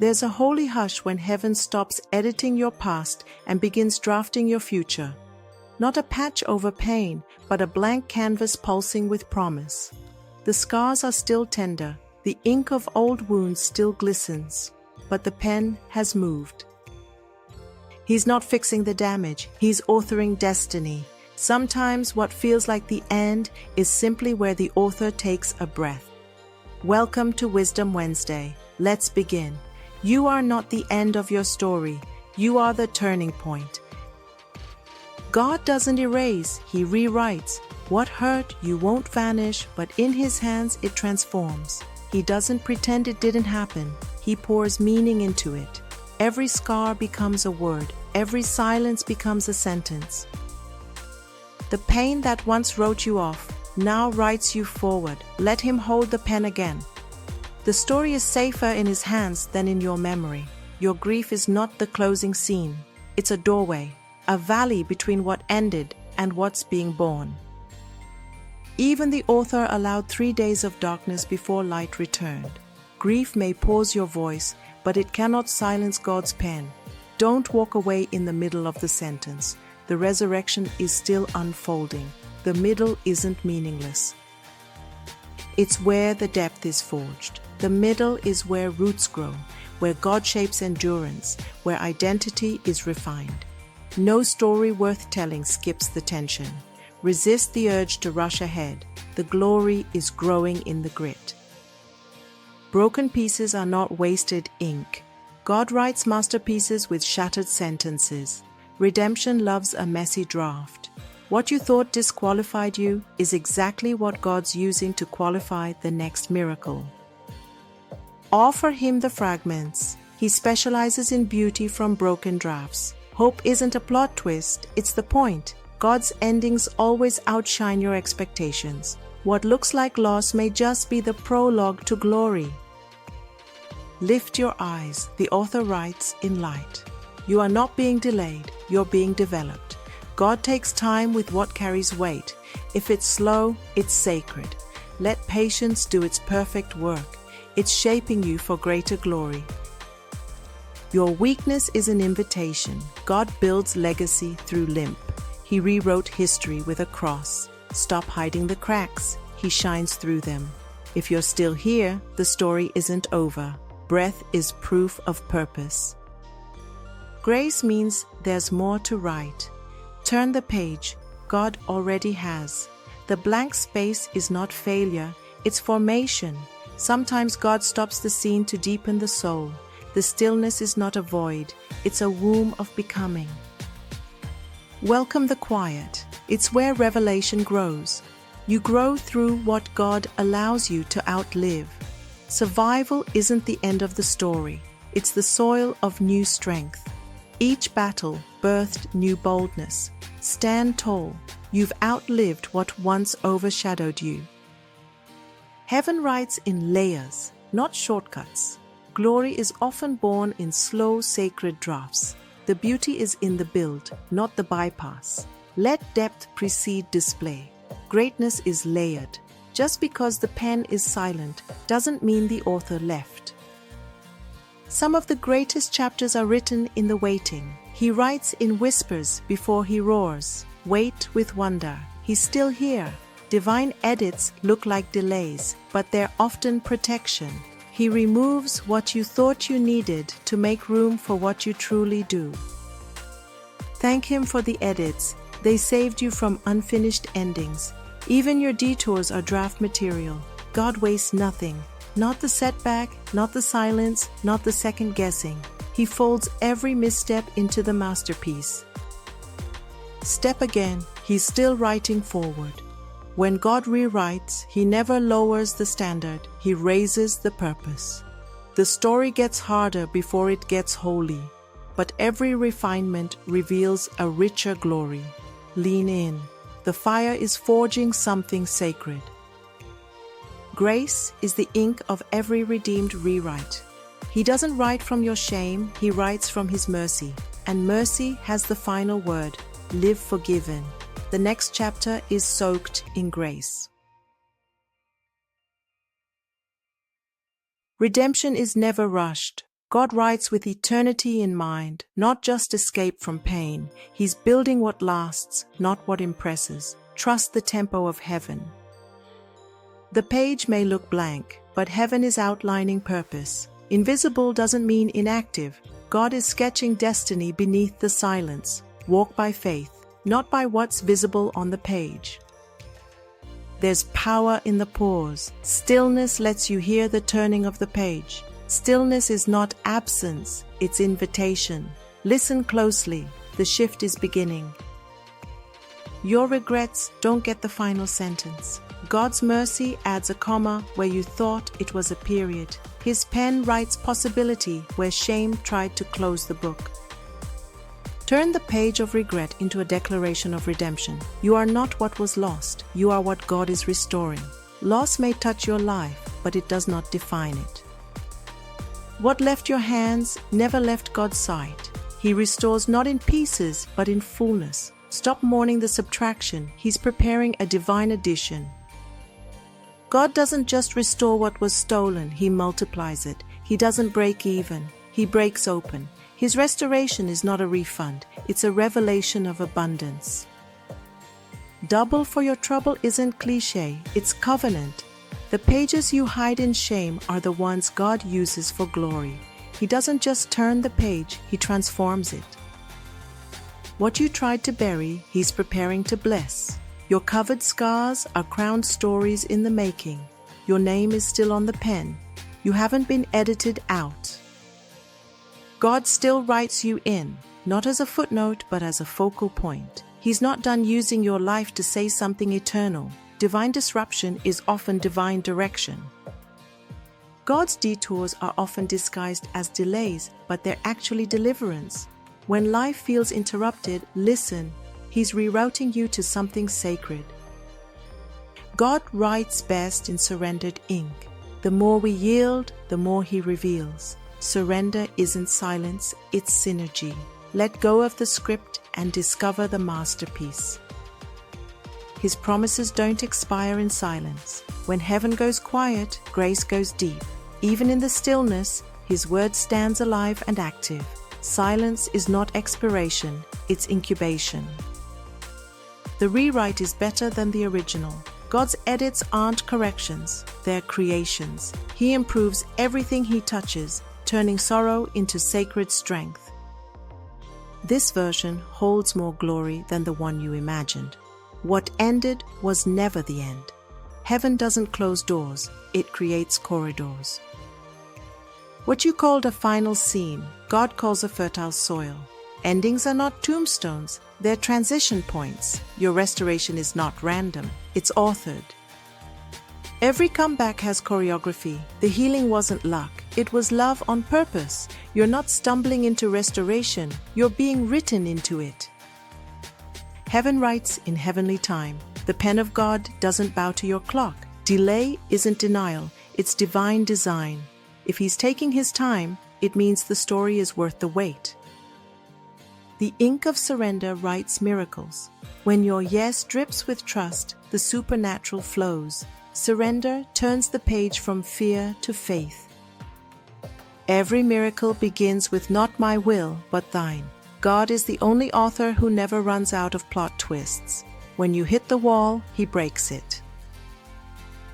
There's a holy hush when heaven stops editing your past and begins drafting your future. Not a patch over pain, but a blank canvas pulsing with promise. The scars are still tender, the ink of old wounds still glistens, but the pen has moved. He's not fixing the damage, he's authoring destiny. Sometimes what feels like the end is simply where the author takes a breath. Welcome to Wisdom Wednesday. Let's begin. You are not the end of your story, you are the turning point. God doesn't erase, He rewrites. What hurt you won't vanish, but in His hands it transforms. He doesn't pretend it didn't happen, He pours meaning into it. Every scar becomes a word, every silence becomes a sentence. The pain that once wrote you off now writes you forward. Let Him hold the pen again. The story is safer in His hands than in your memory. Your grief is not the closing scene. It's a doorway, a valley between what ended and what's being born. Even the author allowed 3 days of darkness before light returned. Grief may pause your voice, but it cannot silence God's pen. Don't walk away in the middle of the sentence. The resurrection is still unfolding. The middle isn't meaningless. It's where the depth is forged. The middle is where roots grow, where God shapes endurance, where identity is refined. No story worth telling skips the tension. Resist the urge to rush ahead. The glory is growing in the grit. Broken pieces are not wasted ink. God writes masterpieces with shattered sentences. Redemption loves a messy draft. What you thought disqualified you is exactly what God's using to qualify the next miracle. Offer Him the fragments. He specializes in beauty from broken drafts. Hope isn't a plot twist, it's the point. God's endings always outshine your expectations. What looks like loss may just be the prologue to glory. Lift your eyes, the author writes in light. You are not being delayed, you're being developed. God takes time with what carries weight. If it's slow, it's sacred. Let patience do its perfect work. It's shaping you for greater glory. Your weakness is an invitation. God builds legacy through limp. He rewrote history with a cross. Stop hiding the cracks. He shines through them. If you're still here, the story isn't over. Breath is proof of purpose. Grace means there's more to write. Turn the page. God already has. The blank space is not failure, it's formation. Sometimes God stops the scene to deepen the soul. The stillness is not a void, it's a womb of becoming. Welcome the quiet. It's where revelation grows. You grow through what God allows you to outlive. Survival isn't the end of the story. It's the soil of new strength. Each battle birthed new boldness. Stand tall. You've outlived what once overshadowed you. Heaven writes in layers, not shortcuts. Glory is often born in slow, sacred drafts. The beauty is in the build, not the bypass. Let depth precede display. Greatness is layered. Just because the pen is silent doesn't mean the author left. Some of the greatest chapters are written in the waiting. He writes in whispers before he roars. Wait with wonder. He's still here. Divine edits look like delays, but they're often protection. He removes what you thought you needed to make room for what you truly do. Thank Him for the edits. They saved you from unfinished endings. Even your detours are draft material. God wastes nothing. Not the setback, not the silence, not the second guessing. He folds every misstep into the masterpiece. Step again, He's still writing forward. When God rewrites, He never lowers the standard, He raises the purpose. The story gets harder before it gets holy, but every refinement reveals a richer glory. Lean in. The fire is forging something sacred. Grace is the ink of every redeemed rewrite. He doesn't write from your shame, He writes from His mercy. And mercy has the final word. Live forgiven. The next chapter is soaked in grace. Redemption is never rushed. God writes with eternity in mind, not just escape from pain. He's building what lasts, not what impresses. Trust the tempo of heaven. The page may look blank, but heaven is outlining purpose. Invisible doesn't mean inactive. God is sketching destiny beneath the silence. Walk by faith, not by what's visible on the page. There's power in the pause. Stillness lets you hear the turning of the page. Stillness is not absence, it's invitation. Listen closely, the shift is beginning. Your regrets don't get the final sentence. God's mercy adds a comma where you thought it was a period. His pen writes possibility where shame tried to close the book. Turn the page of regret into a declaration of redemption. You are not what was lost, you are what God is restoring. Loss may touch your life, but it does not define it. What left your hands never left God's sight. He restores not in pieces, but in fullness. Stop mourning the subtraction. He's preparing a divine addition. God doesn't just restore what was stolen, He multiplies it. He doesn't break even, He breaks open. His restoration is not a refund, it's a revelation of abundance. Double for your trouble isn't cliché, it's covenant. The pages you hide in shame are the ones God uses for glory. He doesn't just turn the page, He transforms it. What you tried to bury, He's preparing to bless. Your covered scars are crowned stories in the making. Your name is still on the pen. You haven't been edited out. God still writes you in, not as a footnote, but as a focal point. He's not done using your life to say something eternal. Divine disruption is often divine direction. God's detours are often disguised as delays, but they're actually deliverance. When life feels interrupted, listen. He's rerouting you to something sacred. God writes best in surrendered ink. The more we yield, the more He reveals. Surrender isn't silence, it's synergy. Let go of the script and discover the masterpiece. His promises don't expire in silence. When heaven goes quiet, grace goes deep. Even in the stillness, His word stands alive and active. Silence is not expiration, it's incubation. The rewrite is better than the original. God's edits aren't corrections, they're creations. He improves everything He touches, turning sorrow into sacred strength. This version holds more glory than the one you imagined. What ended was never the end. Heaven doesn't close doors, it creates corridors. What you called a final scene, God calls a fertile soil. Endings are not tombstones, they're transition points. Your restoration is not random, it's authored. Every comeback has choreography. The healing wasn't luck, it was love on purpose. You're not stumbling into restoration, you're being written into it. Heaven writes in heavenly time. The pen of God doesn't bow to your clock. Delay isn't denial, it's divine design. If He's taking His time, it means the story is worth the wait. The ink of surrender writes miracles. When your yes drips with trust, the supernatural flows. Surrender turns the page from fear to faith. Every miracle begins with not my will, but thine. God is the only author who never runs out of plot twists. When you hit the wall, He breaks it.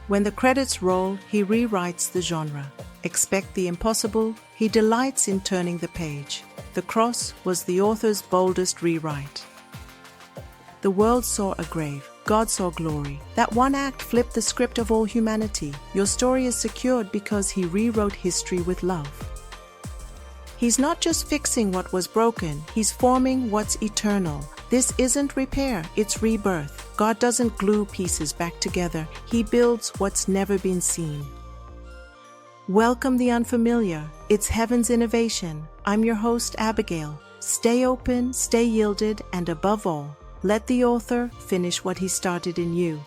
When the credits roll, He rewrites the genre. Expect the impossible, He delights in turning the page. The cross was the author's boldest rewrite. The world saw a grave, God saw glory. That one act flipped the script of all humanity. Your story is secured because He rewrote history with love. He's not just fixing what was broken, He's forming what's eternal. This isn't repair, it's rebirth. God doesn't glue pieces back together, He builds what's never been seen. Welcome the unfamiliar. It's heaven's innovation. I'm your host, Abigail. Stay open, stay yielded, and above all, let the author finish what he started in you.